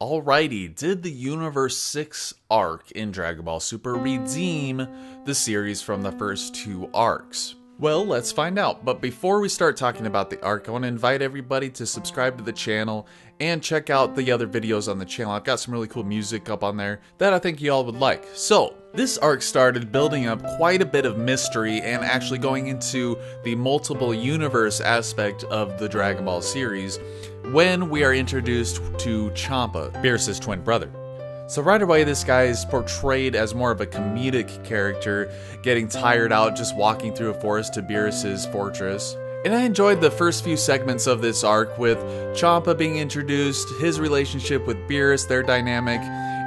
Alrighty, did the Universe 6 arc in Dragon Ball Super redeem the series from the first two arcs? Well, let's find out. But before we start talking about the arc, I want to invite everybody to subscribe to the channel and check out the other videos on the channel. I've got some really cool music up on there that I think y'all would like. So, this arc started building up quite a bit of mystery and actually going into the multiple universe aspect of the Dragon Ball series when we are introduced to Champa, Beerus' twin brother. So right away, this guy is portrayed as more of a comedic character, getting tired out just walking through a forest to Beerus' fortress. And I enjoyed the first few segments of this arc with Champa being introduced, his relationship with Beerus, their dynamic,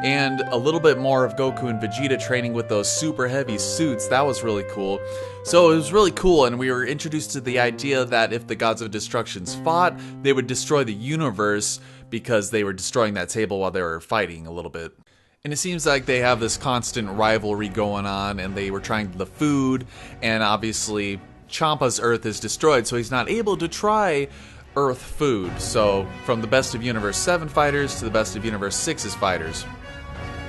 and a little bit more of Goku and Vegeta training with those super heavy suits. That was really cool. So it was really cool, and we were introduced to the idea that if the Gods of Destructions fought, they would destroy the universe because they were destroying that table while they were fighting a little bit. And it seems like they have this constant rivalry going on, and they were trying the food, and obviously Champa's Earth is destroyed, so he's not able to try Earth food. So from the best of Universe 7 fighters to the best of Universe 6's fighters.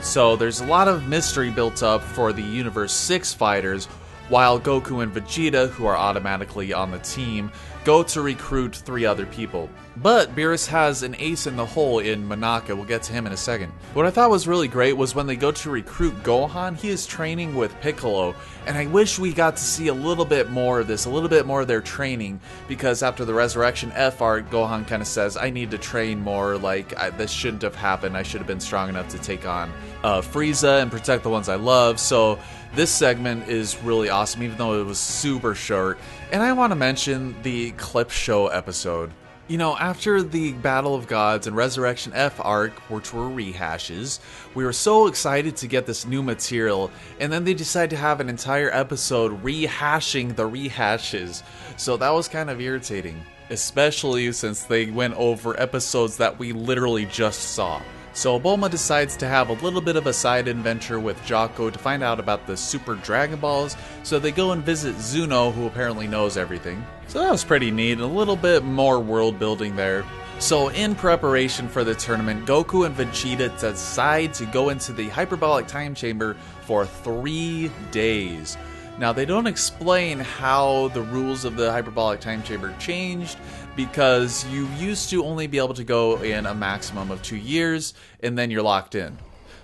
So there's a lot of mystery built up for the Universe 6 fighters, while Goku and Vegeta, who are automatically on the team, go to recruit 3 other people. But Beerus has an ace in the hole in Monaka. We'll get to him in a second. What I thought was really great was when they go to recruit Gohan, he is training with Piccolo. And I wish we got to see a little bit more of this, a little bit more of their training. Because after the Resurrection F arc, Gohan kind of says, I need to train more, this shouldn't have happened. I should have been strong enough to take on Frieza and protect the ones I love. So this segment is really awesome, even though it was super short. And I want to mention the clip show episode. You know, after the Battle of Gods and Resurrection F arc, which were rehashes, we were so excited to get this new material, and then they decided to have an entire episode rehashing the rehashes. So that was kind of irritating, especially since they went over episodes that we literally just saw. So Bulma decides to have a little bit of a side adventure with Jocko to find out about the Super Dragon Balls, so they go and visit Zuno, who apparently knows everything. So that was pretty neat, a little bit more world building there. So in preparation for the tournament, Goku and Vegeta decide to go into the hyperbolic time chamber for 3 days. Now, they don't explain how the rules of the hyperbolic time chamber changed, because you used to only be able to go in a maximum of 2 years, and then you're locked in.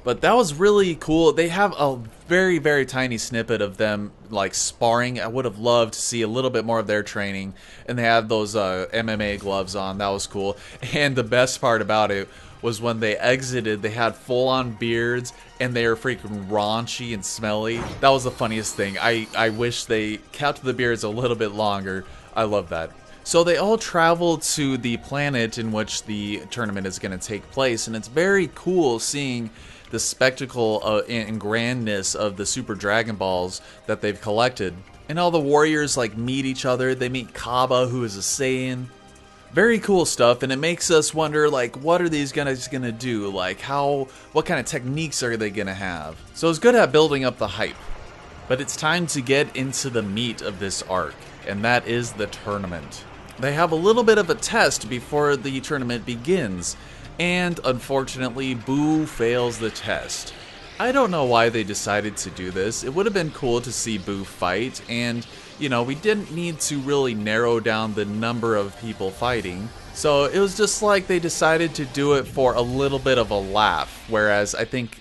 But that was really cool. They have a very, very tiny snippet of them, sparring. I would have loved to see a little bit more of their training. And they had those MMA gloves on. That was cool. And the best part about it was when they exited, they had full-on beards, and they were freaking raunchy and smelly. That was the funniest thing. I wish they kept the beards a little bit longer. I love that. So they all travel to the planet in which the tournament is going to take place, and it's very cool seeing the spectacle and grandness of the Super Dragon Balls that they've collected. And all the warriors meet each other. They meet Kabba, who is a Saiyan. Very cool stuff, and it makes us wonder, what are these guys gonna do? What kind of techniques are they gonna have? So it's good at building up the hype. But it's time to get into the meat of this arc, and that is the tournament. They have a little bit of a test before the tournament begins, and unfortunately, Boo fails the test. I don't know why they decided to do this. It would have been cool to see Boo fight, and we didn't need to really narrow down the number of people fighting. So it was just they decided to do it for a little bit of a laugh, whereas I think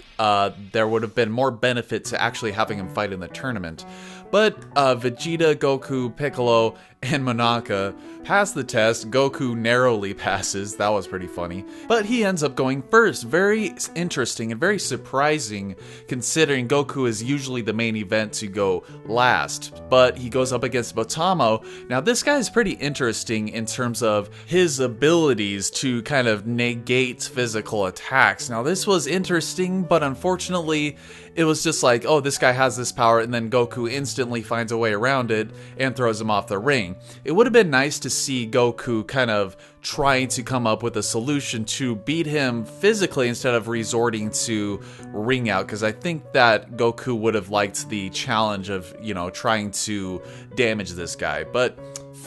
there would have been more benefit to actually having him fight in the tournament. But Vegeta, Goku, Piccolo, and Monaka pass the test. Goku narrowly passes. That was pretty funny. But he ends up going first. Very interesting and very surprising, considering Goku is usually the main event to go last. But he goes up against Botamo. Now, this guy is pretty interesting in terms of his abilities to kind of negate physical attacks. Now, this was interesting, but unfortunately, it was just oh, this guy has this power, and then Goku instantly finds a way around it and throws him off the ring. It would have been nice to see Goku kind of trying to come up with a solution to beat him physically instead of resorting to ring out, because I think that Goku would have liked the challenge of, trying to damage this guy. But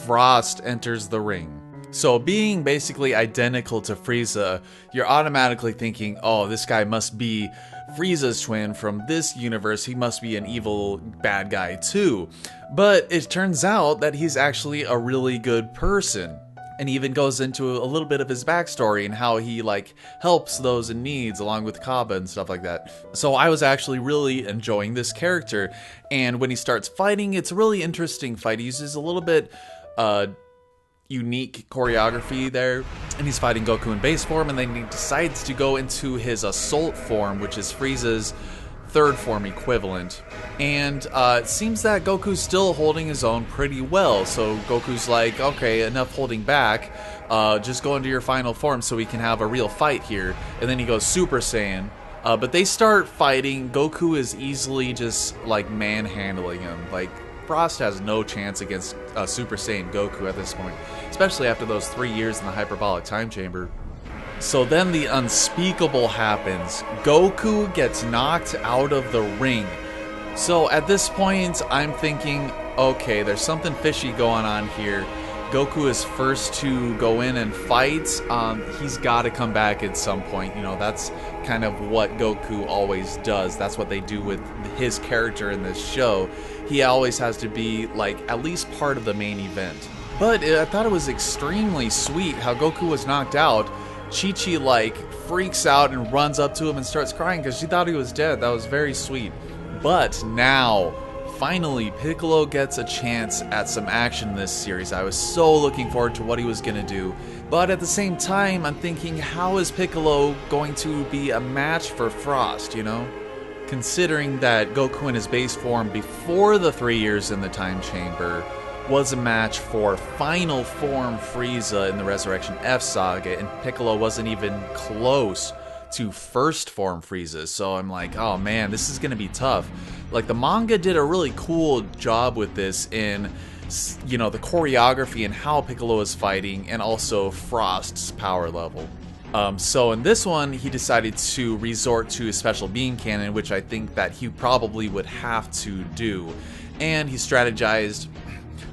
Frost enters the ring. So being basically identical to Frieza, you're automatically thinking, oh, this guy must be Frieza's twin from this universe. He must be an evil bad guy too. But it turns out that he's actually a really good person. And he even goes into a little bit of his backstory and how he like helps those in needs along with Kabba and stuff like that. So I was actually really enjoying this character. And when he starts fighting, it's a really interesting fight. He uses a little bit unique choreography there, and he's fighting Goku in base form, and then he decides to go into his assault form, which is Frieza's third form equivalent. And it seems that Goku's still holding his own pretty well, so Goku's like, okay, enough holding back, just go into your final form so we can have a real fight here. And then he goes Super Saiyan. But they start fighting. Goku is easily just like manhandling him. Like, Frost has no chance against Super Saiyan Goku at this point, especially after those 3 years in the hyperbolic time chamber. So then the unspeakable happens. Goku gets knocked out of the ring. So at this point, I'm thinking, okay, there's something fishy going on here. Goku is first to go in and fight. He's got to come back at some point. You know, that's kind of what Goku always does. That's what they do with his character in this show. He always has to be, like, at least part of the main event. But I thought it was extremely sweet how Goku was knocked out. Chi-Chi, like, freaks out and runs up to him and starts crying because she thought he was dead. That was very sweet. But now, finally, Piccolo gets a chance at some action in this series. I was so looking forward to what he was going to do. But at the same time, I'm thinking, how is Piccolo going to be a match for Frost, you know? Considering that Goku in his base form before the 3 years in the time chamber was a match for final form Frieza in the Resurrection F saga, and Piccolo wasn't even close to first form Frieza. So I'm like, oh man, this is gonna be tough. Like, the manga did a really cool job with this in, you know, the choreography and how Piccolo is fighting, and also Frost's power level. So in this one, he decided to resort to a special beam cannon, which I think that he probably would have to do. And he strategized.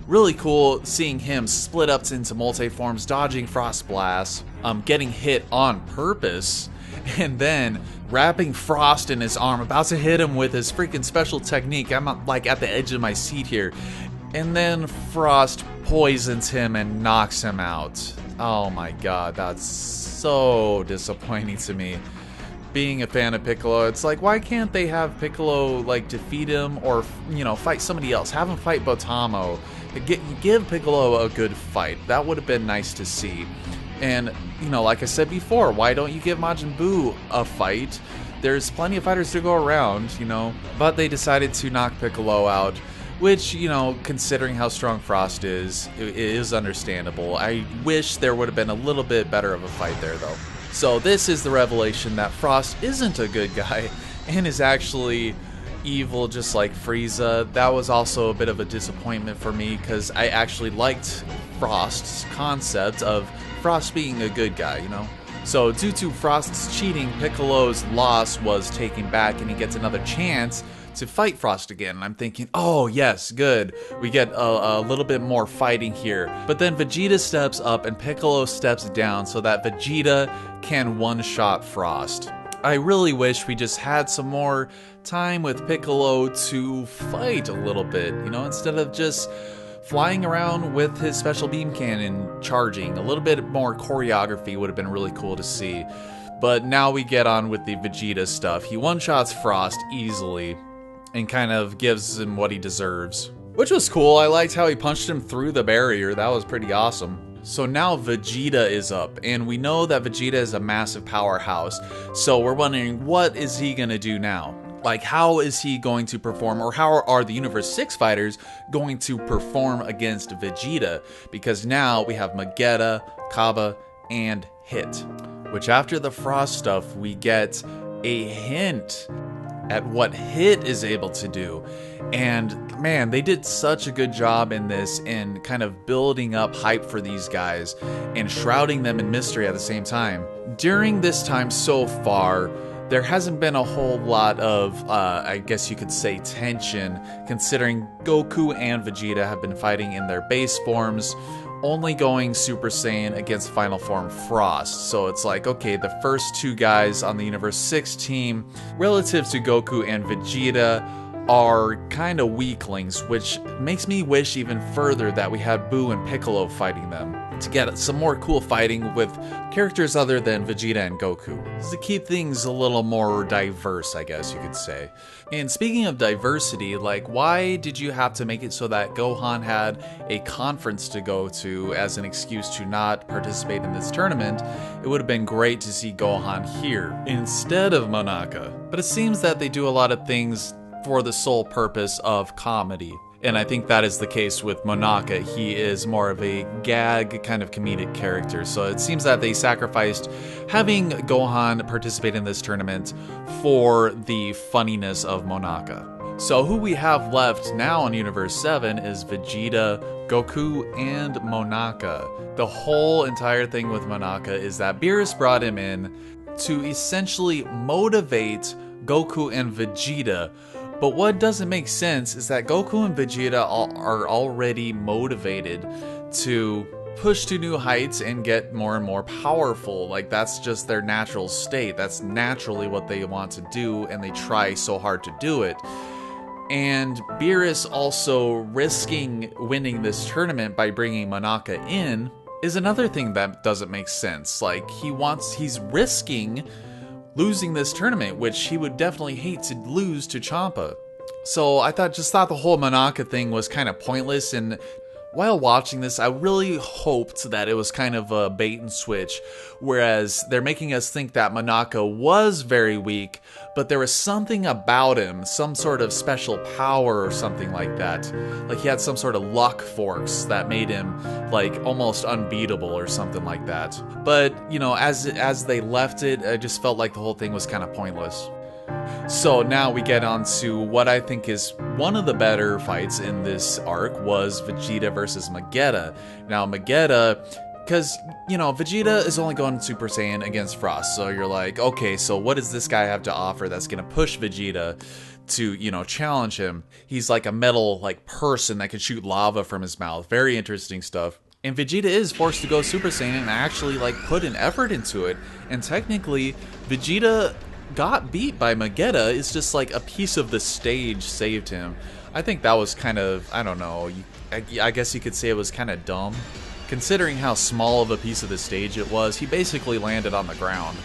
Really cool seeing him split up into multi-forms, dodging Frost Blast, getting hit on purpose, and then wrapping Frost in his arm, about to hit him with his freaking special technique. I'm like at the edge of my seat here. And then Frost poisons him and knocks him out. Oh my god, that's so disappointing to me. Being a fan of Piccolo, it's like, why can't they have Piccolo like defeat him, or, you know, fight somebody else? Have him fight Botamo. Give Piccolo a good fight. That would have been nice to see. And, you know, like I said before, why don't you give Majin Buu a fight? There's plenty of fighters to go around, you know. But they decided to knock Piccolo out, which, you know, considering how strong Frost is, it is understandable. I wish there would have been a little bit better of a fight there, though. So this is the revelation that Frost isn't a good guy and is actually evil, just like Frieza. That was also a bit of a disappointment for me, because I actually liked Frost's concept of Frost being a good guy, you know? So due to Frost's cheating, Piccolo's loss was taken back, and he gets another chance to fight Frost again. And I'm thinking, oh yes, good. We get a little bit more fighting here. But then Vegeta steps up and Piccolo steps down so that Vegeta can one-shot Frost. I really wish we just had some more time with Piccolo to fight a little bit, you know, instead of just flying around with his special beam cannon charging. A little bit more choreography would have been really cool to see. But now we get on with the Vegeta stuff. He one-shots Frost easily and kind of gives him what he deserves, which was cool. I liked how he punched him through the barrier. That was pretty awesome. So now Vegeta is up, and we know that Vegeta is a massive powerhouse. So we're wondering, what is he gonna do now? Like, how is he going to perform, or how are the Universe 6 fighters going to perform against Vegeta? Because now we have Magetta, Kabba, and Hit. Which, after the Frost stuff, we get a hint at what Hit is able to do. And man, they did such a good job in this, in kind of building up hype for these guys and shrouding them in mystery at the same time. During this time so far, there hasn't been a whole lot of, I guess you could say, tension, considering Goku and Vegeta have been fighting in their base forms, only going Super Saiyan against Final Form Frost. So it's like, okay, the first two guys on the Universe 6 team, relative to Goku and Vegeta, are kind of weaklings, which makes me wish even further that we had Buu and Piccolo fighting them to get some more cool fighting with characters other than Vegeta and Goku, to keep things a little more diverse, I guess you could say. And speaking of diversity, like, why did you have to make it so that Gohan had a conference to go to as an excuse to not participate in this tournament? It would have been great to see Gohan here instead of Monaka. But it seems that they do a lot of things for the sole purpose of comedy. And I think that is the case with Monaka. He is more of a gag kind of comedic character. So it seems that they sacrificed having Gohan participate in this tournament for the funniness of Monaka. So who we have left now in Universe 7 is Vegeta, Goku, and Monaka. The whole entire thing with Monaka is that Beerus brought him in to essentially motivate Goku and Vegeta. But what doesn't make sense is that Goku and Vegeta are already motivated to push to new heights and get more and more powerful. Like, that's just their natural state. That's naturally what they want to do, and they try so hard to do it. And Beerus also risking winning this tournament by bringing Monaka in is another thing that doesn't make sense. Like, he's risking losing this tournament, which he would definitely hate to lose to Champa. So I thought the whole Monaka thing was kind of pointless, and while watching this, I really hoped that it was kind of a bait and switch, whereas they're making us think that Monaka was very weak, but there was something about him, some sort of special power or something like that. Like he had some sort of luck force that made him like almost unbeatable or something like that. But, you know, as they left it, I just felt like the whole thing was kind of pointless. So now we get on to what I think is one of the better fights in this arc was Vegeta versus Magetta. Now Magetta, because, you know, Vegeta is only going Super Saiyan against Frost, so you're like, okay, so what does this guy have to offer that's going to push Vegeta to, you know, challenge him? He's like a metal, like, person that can shoot lava from his mouth. Very interesting stuff. And Vegeta is forced to go Super Saiyan and actually, like, put an effort into it. And technically, Vegeta got beat by Magetta. It's just like a piece of the stage saved him. I think that was kind of, I don't know, I guess you could say it was kind of dumb. Considering how small of a piece of the stage it was, he basically landed on the ground.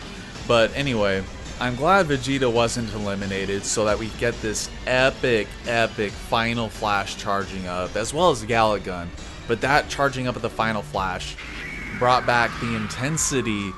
But anyway, I'm glad Vegeta wasn't eliminated so that we get this epic final flash charging up, as well as the Gallic Gun. But that charging up at the final flash brought back the intensity,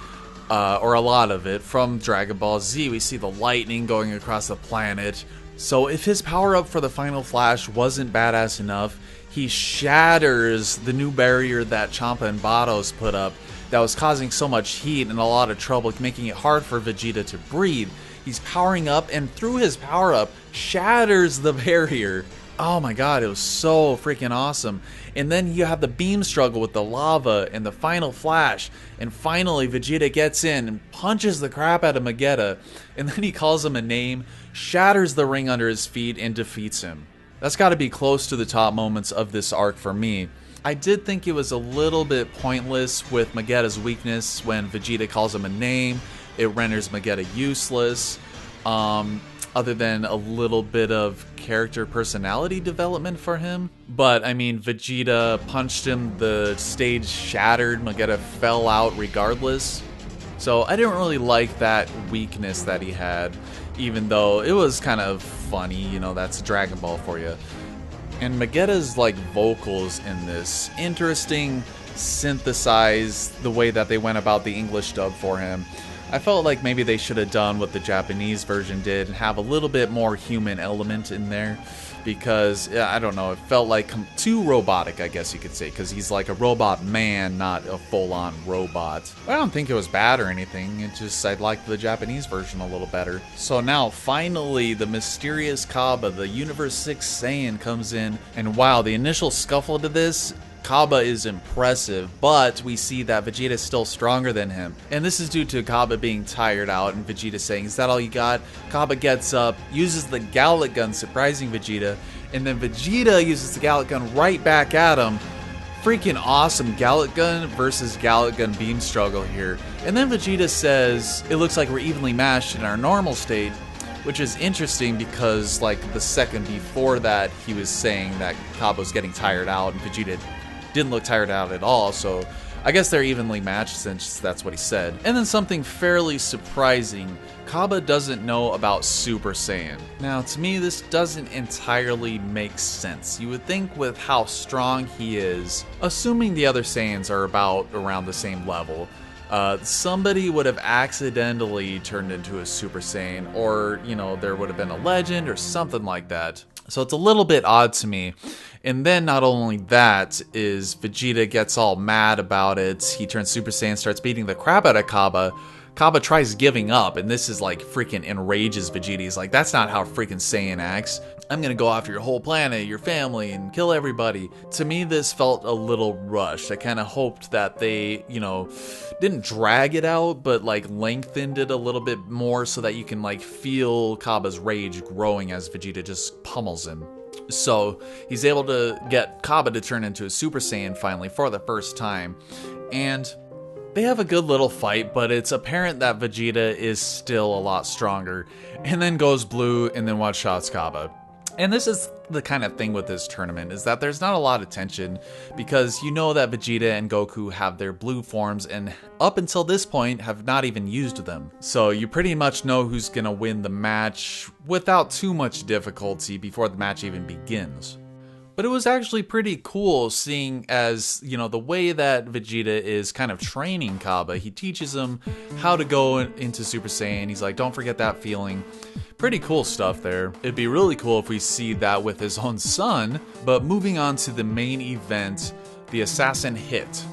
or a lot of it, from Dragon Ball Z. We see the lightning going across the planet. So if his power-up for the final flash wasn't badass enough, he shatters the new barrier that Champa and Batos put up that was causing so much heat and a lot of trouble, making it hard for Vegeta to breathe. He's powering up, and through his power-up, shatters the barrier. Oh my god, it was so freaking awesome. And then you have the beam struggle with the lava and the final flash. And finally, Vegeta gets in and punches the crap out of Magetta. And then he calls him a name, shatters the ring under his feet, and defeats him. That's got to be close to the top moments of this arc for me. I did think it was a little bit pointless with Magetta's weakness when Vegeta calls him a name. It renders Magetta useless. Other than a little bit of character personality development for him. But, I mean, Vegeta punched him, the stage shattered, Magetta fell out regardless. So I didn't really like that weakness that he had, even though it was kind of funny, you know, that's Dragon Ball for you. And Magetta's, like, vocals in this, interesting, synthesized the way that they went about the English dub for him. I felt like maybe they should have done what the Japanese version did and have a little bit more human element in there, because, yeah, I don't know, it felt like too robotic, I guess you could say, because he's like a robot man, not a full-on robot. I don't think it was bad or anything, it just, I liked the Japanese version a little better. So now, finally, the mysterious Kaaba, the Universe 6 Saiyan, comes in, and wow, the initial scuffle to this, Kabba is impressive, but we see that Vegeta is still stronger than him. And this is due to Kabba being tired out and Vegeta saying, "Is that all you got?" Kabba gets up, uses the Gallic Gun, surprising Vegeta, and then Vegeta uses the Gallic Gun right back at him. freaking awesome Gallic Gun versus Gallic Gun beam struggle here. And then Vegeta says, it looks like we're evenly matched in our normal state, which is interesting because like the second before that he was saying that Kabba was getting tired out and Vegeta didn't look tired out at all, so I guess they're evenly matched since that's what he said. And then something fairly surprising, Kabba doesn't know about Super Saiyan. Now to me this doesn't entirely make sense. You would think with how strong he is, assuming the other Saiyans are about around the same level, somebody would have accidentally turned into a Super Saiyan, or, you know, there would have been a legend or something like that. So it's a little bit odd to me. And then not only that is Vegeta gets all mad about it. He turns Super Saiyan, starts beating the crap out of Kabba. Kabba tries giving up, and this is like freaking enrages Vegeta. He's like, that's not how freaking Saiyan acts. I'm gonna go after your whole planet, your family, and kill everybody. To me, this felt a little rushed. I kind of hoped that they, you know, didn't drag it out, but like lengthened it a little bit more so that you can like feel Kabba's rage growing as Vegeta just pummels him. So he's able to get Kabba to turn into a Super Saiyan finally for the first time. And they have a good little fight, but it's apparent that Vegeta is still a lot stronger. And then goes blue and then one-shots Kabba. And this is the kind of thing with this tournament, is that there's not a lot of tension because you know that Vegeta and Goku have their blue forms and up until this point have not even used them. So you pretty much know who's gonna win the match without too much difficulty before the match even begins. But it was actually pretty cool seeing as, you know, the way that Vegeta is kind of training Kabba. He teaches him how to go into Super Saiyan. He's like, don't forget that feeling. Pretty cool stuff there. It'd be really cool if we see that with his own son. But moving on to the main event, the Assassin Hit.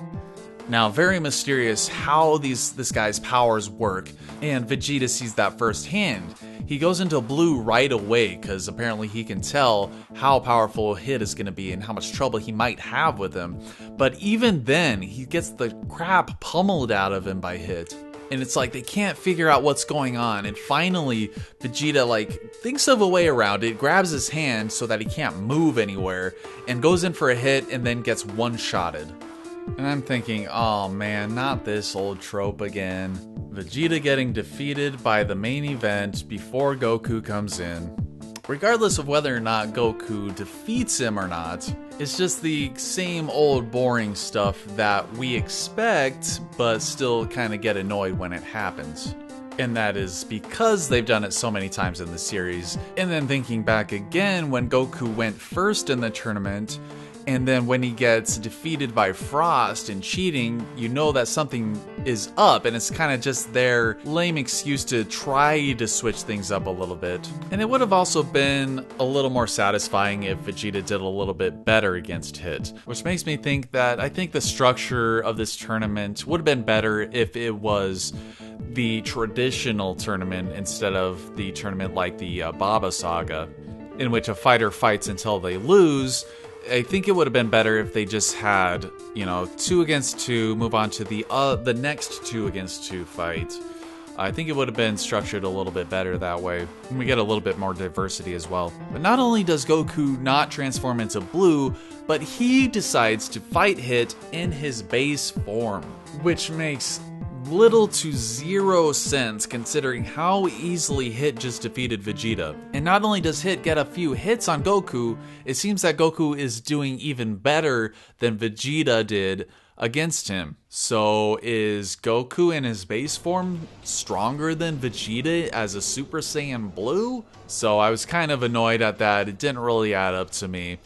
Now, very mysterious how this guy's powers work, and Vegeta sees that firsthand. He goes into blue right away because apparently he can tell how powerful a Hit is going to be and how much trouble he might have with him. But even then, he gets the crap pummeled out of him by Hit. And it's like they can't figure out what's going on. And finally, Vegeta like thinks of a way around it, grabs his hand so that he can't move anywhere, and goes in for a hit and then gets one-shotted. And I'm thinking, oh man, not this old trope again. Vegeta getting defeated by the main event before Goku comes in. Regardless of whether or not Goku defeats him or not, it's just the same old boring stuff that we expect, but still kind of get annoyed when it happens. And that is because they've done it so many times in the series. And then thinking back again, when Goku went first in the tournament, and then when he gets defeated by Frost and cheating, you know that something is up, and it's kind of just their lame excuse to try to switch things up a little bit. And it would have also been a little more satisfying if Vegeta did a little bit better against Hit, which makes me think that I think the structure of this tournament would have been better if it was the traditional tournament instead of the tournament like the Baba Saga, in which a fighter fights until they lose. I think it would have been better if they just had, you know, 2 against 2, move on to the next 2 against 2 fight. I think it would have been structured a little bit better that way, and we get a little bit more diversity as well. But not only does Goku not transform into blue, but he decides to fight Hit in his base form, which makes little to zero sense considering how easily Hit just defeated Vegeta. And not only does Hit get a few hits on Goku, it seems that Goku is doing even better than Vegeta did against him. So is Goku in his base form stronger than Vegeta as a Super Saiyan Blue? So I was kind of annoyed at that. It didn't really add up to me.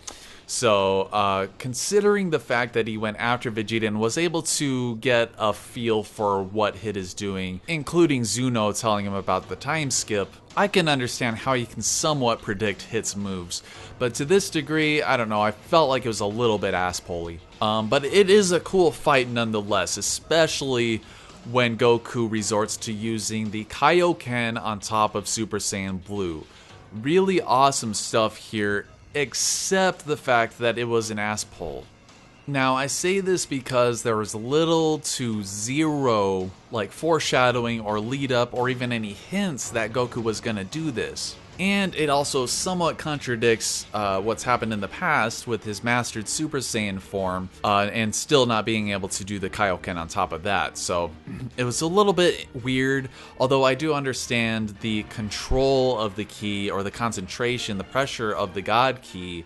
So, considering the fact that he went after Vegeta and was able to get a feel for what Hit is doing, including Zuno telling him about the time skip, I can understand how you can somewhat predict Hit's moves. But to this degree, I don't know, I felt like it was a little bit ass-pully. But it is a cool fight nonetheless, especially when Goku resorts to using the Kaioken on top of Super Saiyan Blue. Really awesome stuff here, except the fact that it was an ass pull. Now, I say this because there was little to zero like foreshadowing or lead up or even any hints that Goku was gonna do this. And it also somewhat contradicts what's happened in the past with his mastered Super Saiyan form and still not being able to do the Kaioken on top of that. So it was a little bit weird, although I do understand the control of the ki, or the concentration, the pressure of the God ki,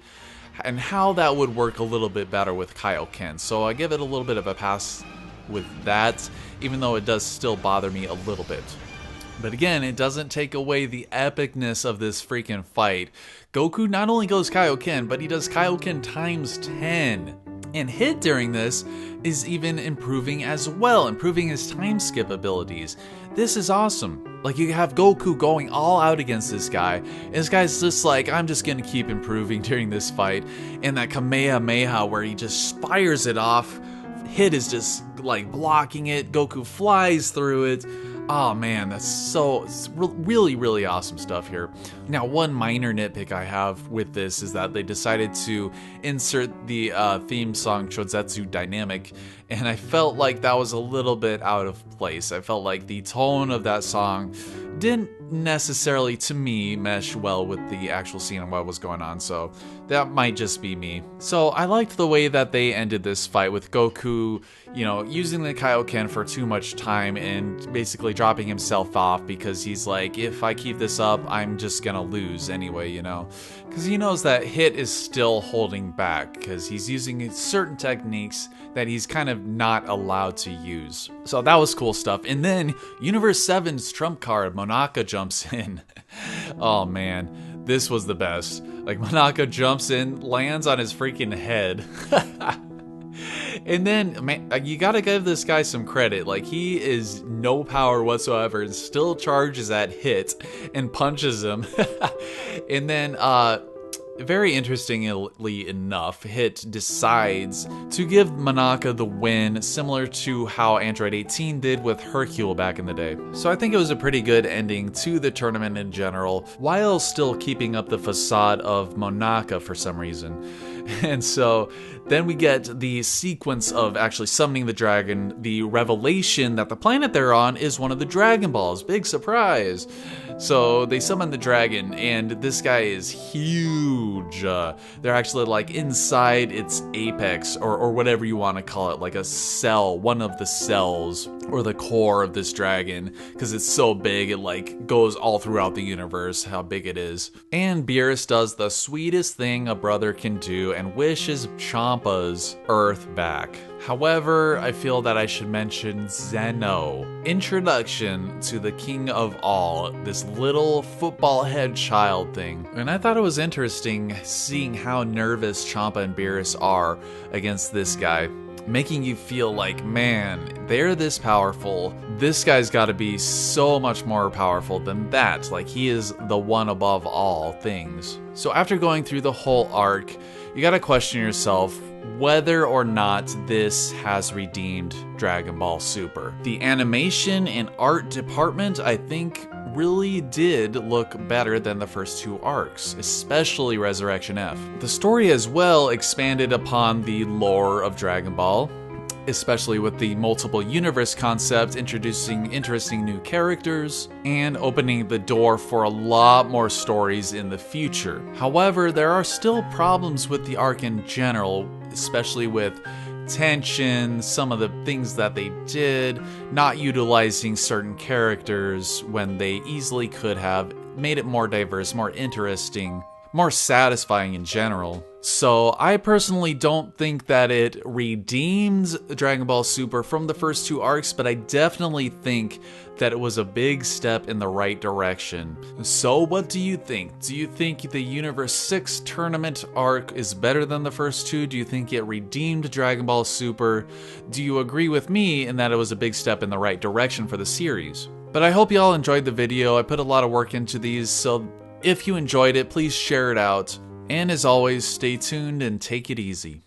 and how that would work a little bit better with Kaioken. So I give it a little bit of a pass with that, even though it does still bother me a little bit. But again, it doesn't take away the epicness of this freaking fight. Goku not only goes Kaioken, but he does Kaioken times 10. And Hit during this is even improving as well, improving his time skip abilities. This is awesome. Like, you have Goku going all out against this guy, and this guy's just like, I'm just gonna keep improving during this fight. And that Kamehameha where he just fires it off, Hit is just like blocking it, Goku flies through it. Oh man, it's really, really awesome stuff here. Now, one minor nitpick I have with this is that they decided to insert the theme song Chozetsu Dynamic, and I felt like that was a little bit out of place. I felt like the tone of that song didn't necessarily, to me, mesh well with the actual scene and what was going on, so that might just be me. So I liked the way that they ended this fight with Goku, you know, using the Kaioken for too much time and basically dropping himself off because he's like, if I keep this up, I'm just gonna lose anyway, you know? Because he knows that Hit is still holding back because he's using certain techniques that he's kind of not allowed to use. So that was cool stuff. And then Universe 7's trump card, Monaka, jumps in. Oh man, this was the best. Like, Monaka jumps in, lands on his freaking head. And then, man, you gotta give this guy some credit. Like, he is no power whatsoever and still charges at Hit and punches him. And then, very interestingly enough, Hit decides to give Monaka the win, similar to how Android 18 did with Hercule back in the day. So I think it was a pretty good ending to the tournament in general, while still keeping up the facade of Monaka for some reason. And so then we get the sequence of actually summoning the dragon, the revelation that the planet they're on is one of the Dragon Balls. Big surprise. So they summon the dragon, and this guy is huge. They're actually like inside its apex, or whatever you want to call it, like a cell, one of the cells, or the core of this dragon, because it's so big it like goes all throughout the universe, how big it is. And Beerus does the sweetest thing a brother can do and wishes Champa's Earth back. However, I feel that I should mention Zeno. Introduction to the king of all, this little football head child thing. And I thought it was interesting seeing how nervous Champa and Beerus are against this guy, making you feel like, man, they're this powerful. This guy's gotta be so much more powerful than that. Like, he is the one above all things. So after going through the whole arc, you gotta question yourself whether or not this has redeemed Dragon Ball Super. The animation and art department, I think, really did look better than the first two arcs, especially Resurrection F. The story as well expanded upon the lore of Dragon Ball, especially with the multiple universe concept, introducing interesting new characters and opening the door for a lot more stories in the future. However, there are still problems with the arc in general, especially with tension, some of the things that they did, not utilizing certain characters when they easily could have, made it more diverse, more interesting, more satisfying in general. So I personally don't think that it redeems Dragon Ball Super from the first two arcs, but I definitely think that it was a big step in the right direction. So what do you think? Do you think the Universe 6 tournament arc is better than the first two? Do you think it redeemed Dragon Ball Super? Do you agree with me in that it was a big step in the right direction for the series? But I hope you all enjoyed the video. I put a lot of work into these, so if you enjoyed it, please share it out. And as always, stay tuned and take it easy.